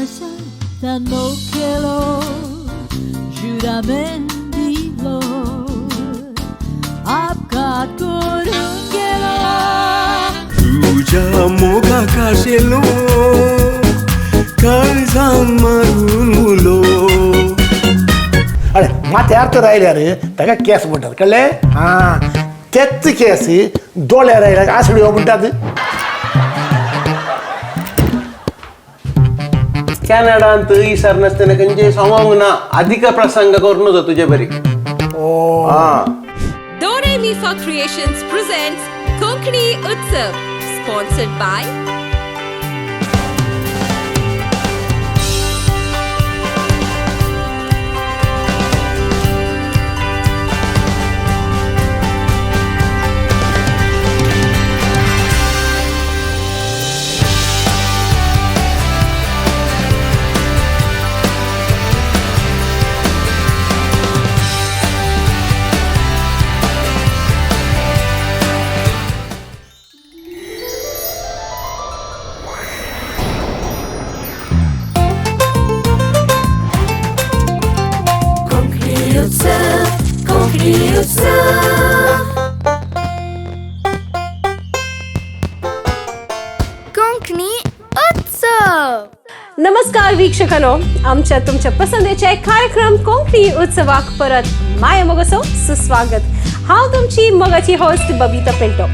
no quiero juramento आपघात करून गेलो तुझ्या मोगा काशेलो काळजान मारून मुलो. अरे माथे अर्थ राहिल्या रे ताका केस म्हणटात कळ्ळें. हां तेच केस दोळ्या राहिल्या आसड्यो म्हणटात. कॅनडांत इसर नासतना खंयचे सांगोंक ना अधिक प्रसंग करून नजो तुजे बरी. Doremi Creations presents Konkani Utsav, sponsored by Konkani Utsav Konkani उत्सव. नमस्कार वीक्षकांनो, आमच्या तुमच्या पसंतीचे कार्यक्रम कोंकणी उत्सवाक परत माय मोगसो सुस्वागत. हांव तुमची मोगाची होस्ट बबिता पिंटो.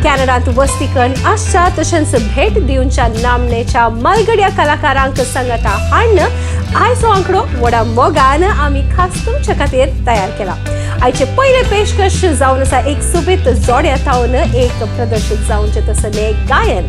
कॅनडात वस्ती करून आशा तशेंच भेट दिवच्या नामनेच्या मलगड्या कलाकारांक सांगता हाडणं आयचो आंकडो व्हडा मोगान आमी खास तुमच्या खातीर तयार केला. आयचे पयले पेशकश जावन आसा एक सोबीत जोड्या थावन एक प्रदर्शित जावनचे तसले गायन.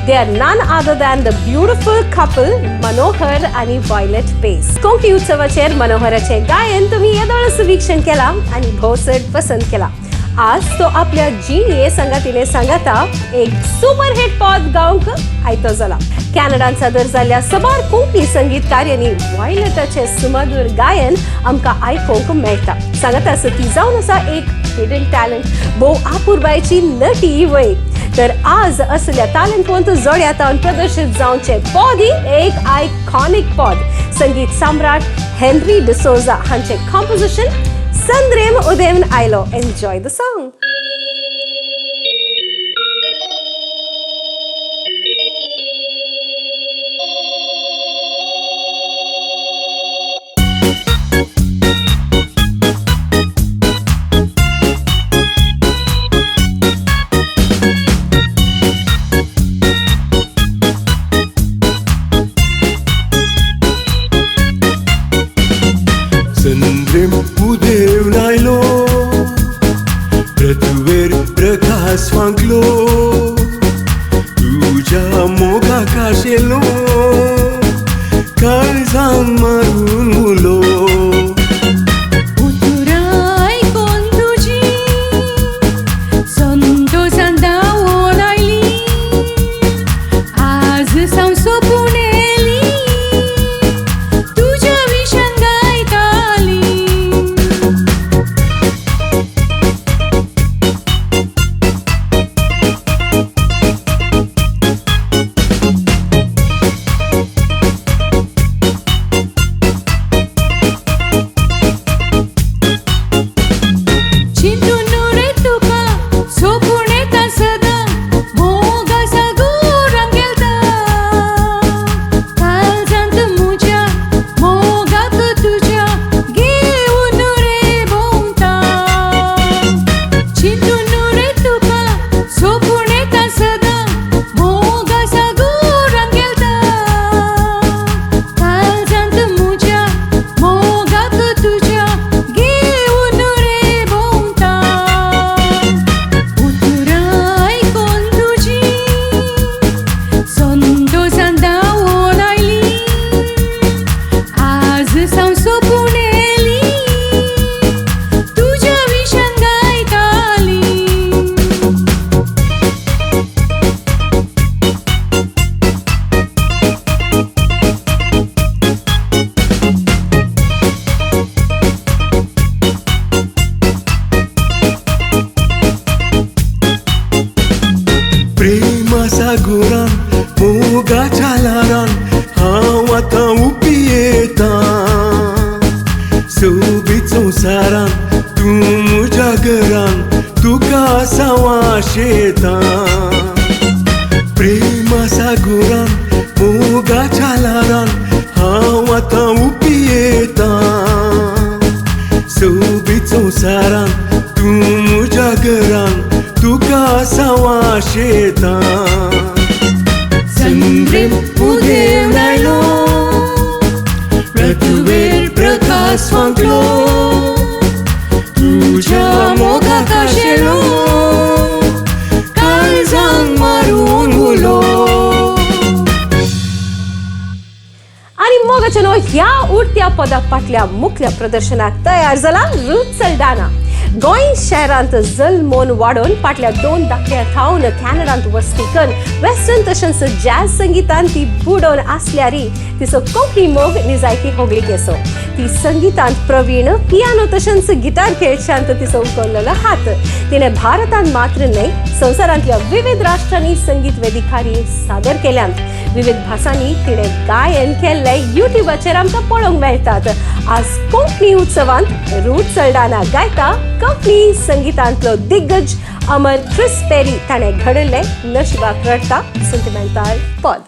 They are none other than the beautiful couple Manohar आणि वायलेट पेस. कोंकणी उत्सवाचेर मनोहराचे गायन तुम्ही येदोळस वीक्षण केला आणि भोवसड पसंत केला. आज तो आपल्या जिणे संगातीने सांगता एक सुपर हिट पॉद गावंक आयतो जाला. कॅनडान सादर जाल्ल्या सबार कोंकणी संगीतकारांनी वायलेटाचे सुमधुर गायन आमकां आयकोंक मेळटा. सांगता ती जावन आसा एक हिडन टॅलंट, भोव आपुरबायची नटी वय. तर आज असल्या तालंतवंत जोड्यातावन प्रदर्शित जावचे पॉदी एक आयकॉनिक पॉद. संगीत सम्राट हेनरी डिसोजा हांचे composition Chondrem Udevn Ailo. Enjoy the song. Chondrem Udevn Ailo आतां उपियेता सोबीत संवसारान तूं म्हज्या घरान तुका सांवाशेता प्रेमा सागोरान मोगाच्या लारान हांव आतां उपियेता सोबीत संवसारान तूं म्हज्या घरान तुका सांवाशेता Chondrem Udevn Ailo Pratuvir प्रकाश फुंकलो तुझ्या मोगाक आशेलो काळजांक मारून उलो. आणि मग चलो ह्या उडत्या पदाक फाटल्या मुख्य प्रदर्शनाक तयार जाला रूथ सल्डाना. गोंय शहरांत जल्मोन वाडोवन फाटल्या 2 दाखल्या थावन कॅनडांत वस्ती करून वेस्टर्न तशेंच जॅझ संगीतान ती बुडोवन आसल्यारी तिचो कोंकणी मोग निजायती होगली केसो. ती संगीतांत प्रवीण पियानो तशेंच गिटार खेळच्यांत तिचो उखल्लेलो हात. तिने भारतांत मात्र न्हय संवसारांतल्या विविध राष्ट्रांनी संगीत वेदिकांनी सादर केल्यांत. विविध भासांनी तिने गायन केल्ले युट्यूबाचेर आमकां पळोवंक मेळटात. आज कोंकणी उत्सवांत रूथ सल्डाना गायता कोंकणी संगीतांतलो दिग्गज अमर क्रिस पेरी ताणें घडयल्लें नशिबाक रडटा सेंटिमेंटल पद.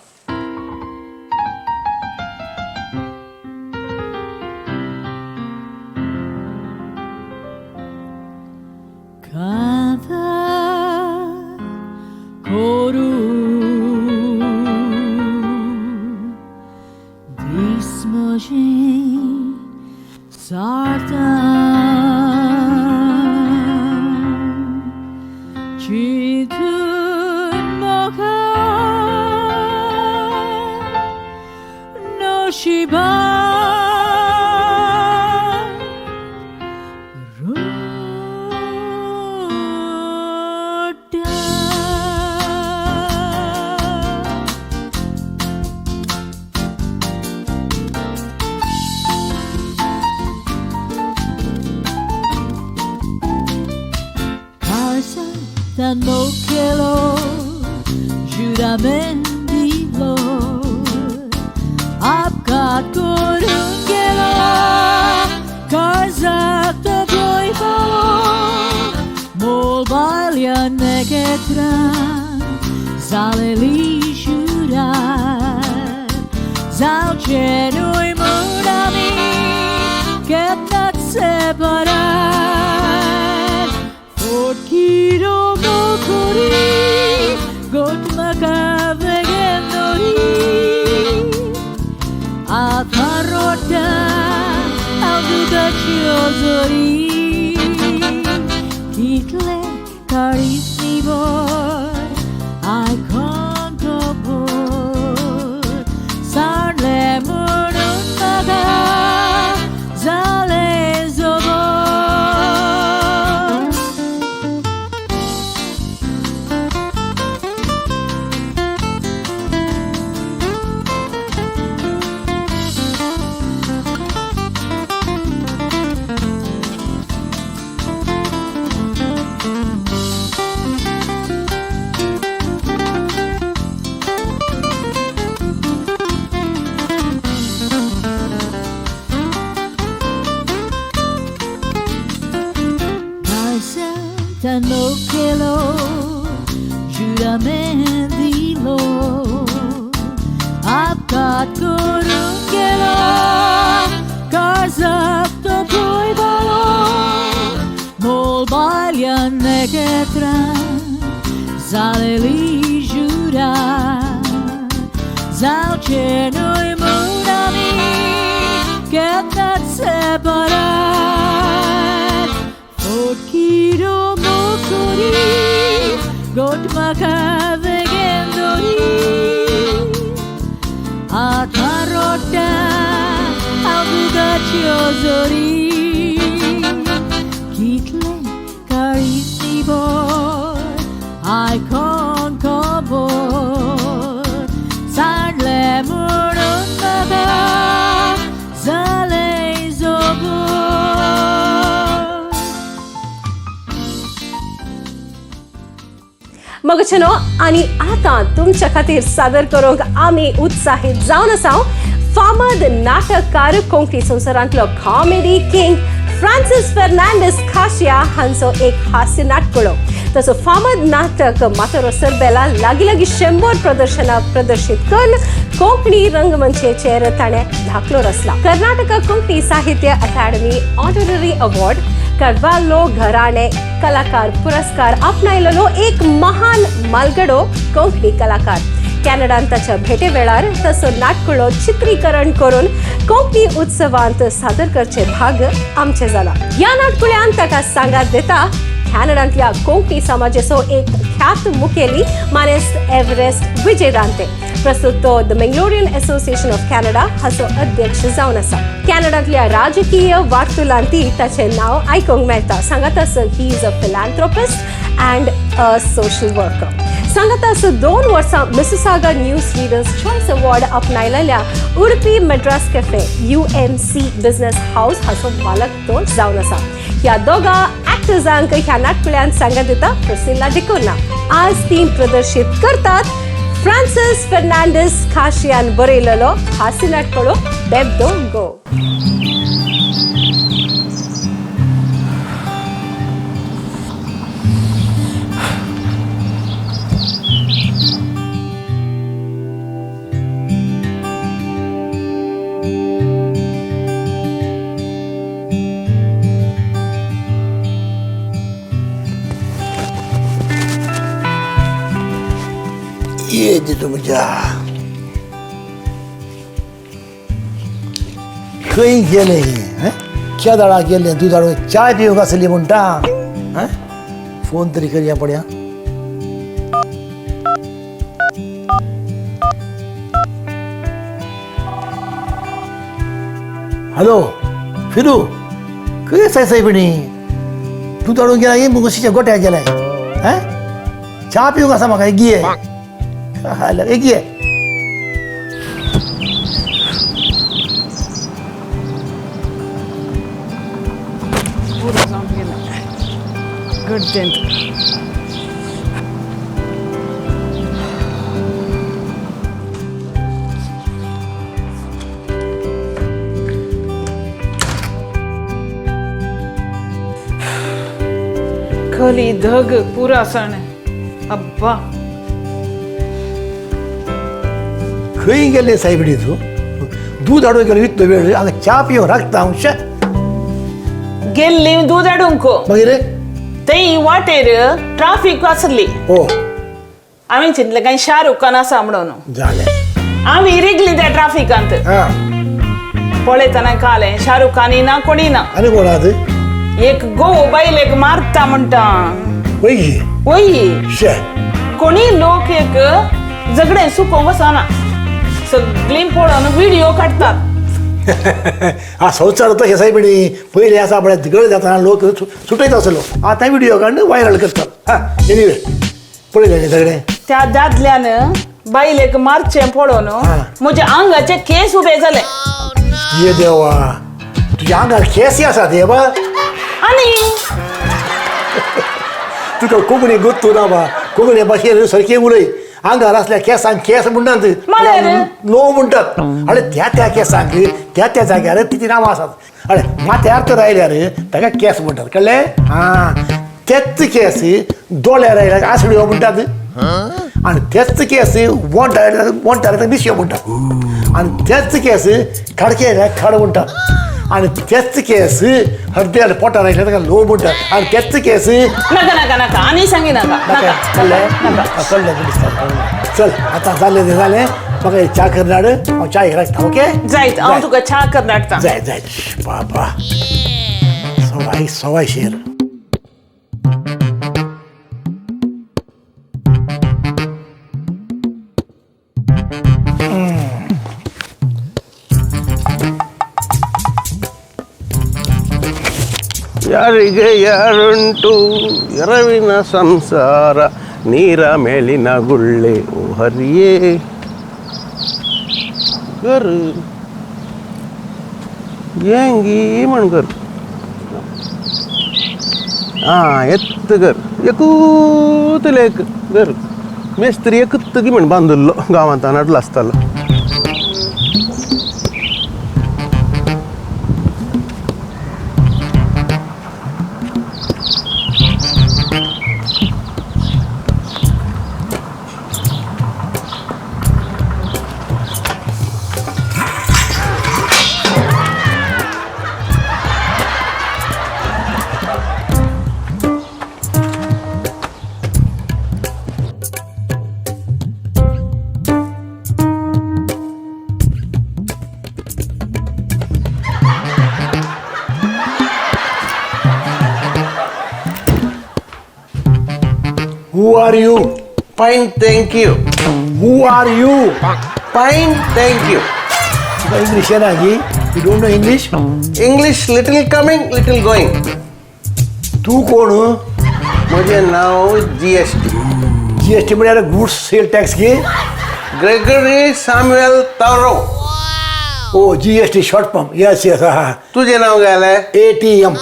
Noshiba Tanokelo Juramendilo Apkat Korungelo Karzak to Boybalo Molbalya Negetra Zaleli Jurat Zalchenuj Murami Ketnat Separat Fortkiro Gotmaka vegenori Aparota Alduda chiozori Kitle karisni boy I konkobor Sarle murunmaga Zale zobor. Tanokelo Juramendilo Apkat Korungelo Karzak to Boybalo Molbalya Negetra Zaleli Jurat Zalchenuj Murami Ketnat Separat Fortkiro Gotmaka vegendori Atarota Alduda chiozori Kitle karisni boy I konkobor Sarle murunmaga Zale zobor. मग छनो आणि आता तुमच्या खातीर सादर करूंक आमी उत्साहीत जावन आसाव फामाद नाटककार कोंकणी संवसारांतलो कॉमेडी किंग फ्रांसिस फेर्नांडीस काशिया हांचो एक हास्य नाटकुळो. तसो फामाद नाटक मातरो सरबेला लागीं 100 प्रदर्शनां प्रदर्शीत करून कोंकणी रंगमंचेचेर ताणें धाकलो रचला. कर्नाटक कोंकणी साहित्य अकादमी ऑनररी अवॉर्ड, कार्वालो घराणे कलाकार पुरस्कार आपणायलेलो एक महान मालगडो कोंकणी कलाकार. कॅनडांत ताच्या भेटे वेळार तसो नाटकुळो चित्रीकरण करून कोंकणी उत्सवांत सादर करचे भाग आमचे जाला. ह्या नाटकुळ्यान ताका सांगात देता कॅनडांतल्या कोंकणी समाजाचो एक ख्यात मुखेली मानेस्त एव्हरेस्ट विजय दांते. प्रस्तुत तो the Mangalorean association of Canada हाचो अध्यक्ष जावन आसा. कॅनडांतल्या राजकीय वार्तुलांती ताचें नांव आयकूंक मेळटा. सांगातास he is a philanthropist and a social worker. सांगातास 2 वर्सां Mississauga news readers choice award आपणायलेल्या Udupi Madras cafe UMC business house हाचो मालक तो जावन आसा. ह्या दोगा एक्टर्सांक ह्या नाटकुळ्यान सांगात दिता प्रेसिल्ला डिकोना. आज ती प्रदर्शीत करतात फ्रांसिस फेर्नांडीस काशियान बरयलेलो हास्य नाटकुळो बेब्दो घोव. ये तुमच्या खंय गेले केदाळा गेले दुधाळ चाय पिवंक आसली म्हणटा. फोन तरी करया पड्या. हॅलो फिरू खंय आसाय सायबिणी? दुधाळून गेला ये मुगशीच्या गोट्या गेलाय. चा पिवंक आसा म्हाका गिये एक ये. खली धग पुरा सण अब्बा. खंय गेले सायबिणी तू? दूध हाडून गेलो इतलो वेळ हांगा चा पिवं राखता अंश. गेल्ली दूध हाडूंक मागीर ते वाटेर ट्राफिक आसली. हो आमी चिंतलें काय शाहरुख खान आसा म्हणून जालें. आमी रिगली त्या ट्राफिकांत. पळयतना कालें शाहरुख खानी ना कोणी ना. आनी कोण आहात? एक घोव बायलेक मारता म्हणटा. वय कोणी लोक एक झगडे सुकोवंक वचना. सगळीं पळोवन व्हिडिओ काडटात. हा संवसार तशें सायबिणी. पयलीं आसा आपल्या झगड जातना लोक सुटयत आसलो. आतां व्हिडिओ काडून व्हायरल करतात. एनिवे पळयलें झगडे. त्या दादल्यान बायलेक मारचें पळोवन म्हज्या आंगाचे केस उबे जाले. ये देवा तुज्या आंगार केसी आसात हे बा. आनी तुका कोंकणी गुत्तू ना बा. कोंकणी भाशेन सारकें उलय. आंगार असल्या केसांक केस म्हणटात नो म्हणटात. अरे त्या केसांक त्या जाग्यार तिची नांवां आसात. अरे माथ्यार तर आयल्यार ताका केस म्हणटात कळ्ळें. तेच केस दोळ्यार आयल्यार आसड्यो म्हणटात. आणि तेच केस वंटार मिशयो म्हणटात. आणि तेच केस खडके आयल्यार खड म्हणटात. आणि तेच केस हड्ड्यार पोटार आयल्यार ताका लो म्हणटात. आणि तेच केस नाका नाका नाका आनी सांगी नाका. चल आता जालें तें जालें. म्हाका च्या करनाड हांव च्या राखता. ओके जायत हांव तुका च्या कर धाडटा. जाय जाय बाबा सवाय शेर. ಯಾರಿಗೆ ಯಾರುಂಟು ಎರವಿನ ಸಂಸಾರ ನೀರ ಮೇಲಿನ ಗುಳ್ಳೆ ಓ ಹರಿಯೇ घर येंगी म्हणकर येत घर एकूतले एक घर मेस्त्री एकूत की म्हण बांदुल्लो गांवांत नडलो आसतालो. Who are you fine thank you. Who are you fine thank you. तुका इंग्लिश येना की you don't know English English little coming little going. तू कोण म्हजें नाव GST. GST म्हळ्यार गुड्स सेल टॅक्स की ग्रेगरी सॅम्युएल तारो. ओ GST short form yes yes हा तुझें नाव घालें. ATM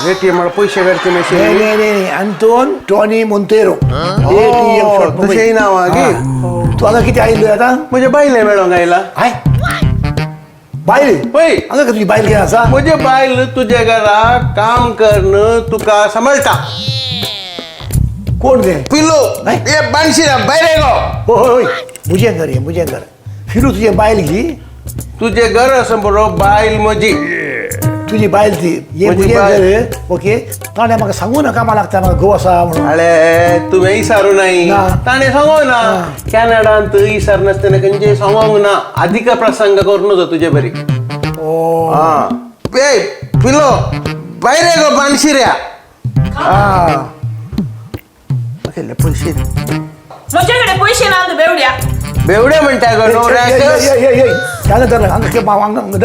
ATM मला पैसे काडचे नाही मशीन. नाही नाही Anton Tony Monteiro ATM short form तुझेंय नाव हा की. तू हांगा किती आयिल्लो आता म्हजे बायले मेळोंक आयला. हाय बायल पळय हांगा तुझी बायल कितें आसा म्हजे बायल तुझ्या घरा काम करण तुका सांबाळटा. कोण ते पिलो नाही. ये बानशिरा बायरे गो. होय मुजें घर ये मुजें घर फिरू तुझे बायल ही तुझे घर असं बरो बायल म्हजी. तुझी बायल ती ये म्हजी मुजें बायल. घर ओके ताणें म्हाका सांगू ना कामां लागता म्हाका घोव आसा म्हणून अळे तुवें इसारू नाही. ना. ताणें सांगो ना कॅनडांत इसार नासतना खंयचे सांगोंक ना. अधिक प्रसंग करूं नजो तुजे बरी. ओ हा ए पिलो बायरे गो बानशिऱ्या. हा पैसे म्हजेकडे पैसे ना बेवड्या. बेवड्या म्हणता गो नवऱ्याक. हांगा धर हांगा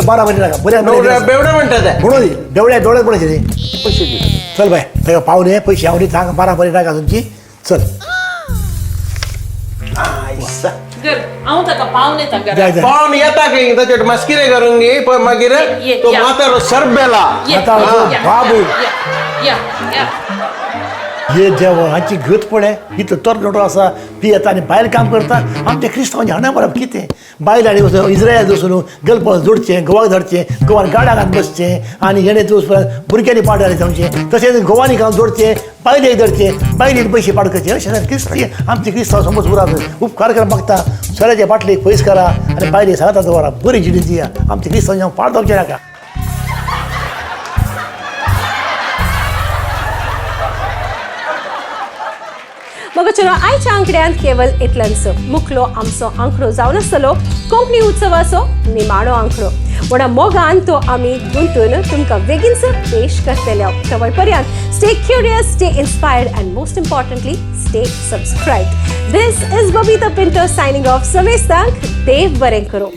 बारा बरी नाका बऱ्या नवऱ्या बेवड्या म्हणटा ते. म्हणून देवळ्या डोळ्यात पडायचे रे पैसे दे. चल बाय तेका पावले पैसे हांव दिता हांगा बारा बरी नाका तुमची चल हांव ताका पावले ताका. जाय जाय पावन येता की ताचेर मस्किरे करून घे पण मागीर ये, तो या. म्हातारो सरबेला. आता बाबू हे देवा हाची गत पळय इतलो तरणाटो आसा पियेता आनी भायर काम करता आमच्या क्रिस्तांवांचे हांगा बरप कितें बायल हाडी वचून इस्रायल वचून गल्पाक जोडचें गोवाक धरचें गोवान गाड्या घालून बसचें आनी हेणे भुरग्यांनी पाड घाली जावचें तशेंच गोवानी काम जोडचें बायलेक धरचें बायलेक पयशे पाड करचे अशें क्रिस्ती आमचे क्रिस्तांव समज उरात उपकार करून मागता सोऱ्याच्या बाटलेक पयस करा आनी बायलेक सांगता दवरा बरी जिणी दिया आमचे क्रिस्तांव पाड जावचें नाका. मग चलो आयच्या आंकड्यांत केवळ इतलेंच मुखलो आमचो आंकडो जावन आसतलो कोंकणी उत्सवाचो निमाणो आंकडो. म्हणून मोगान तो आमी गुंतून तुमकां बेगीनच पेश करतले. तवळ पर्यंत stay curious, stay inspired and most importantly stay subscribed. This is Babita Pinto signing off. समेस्तांक देव बरें करूं.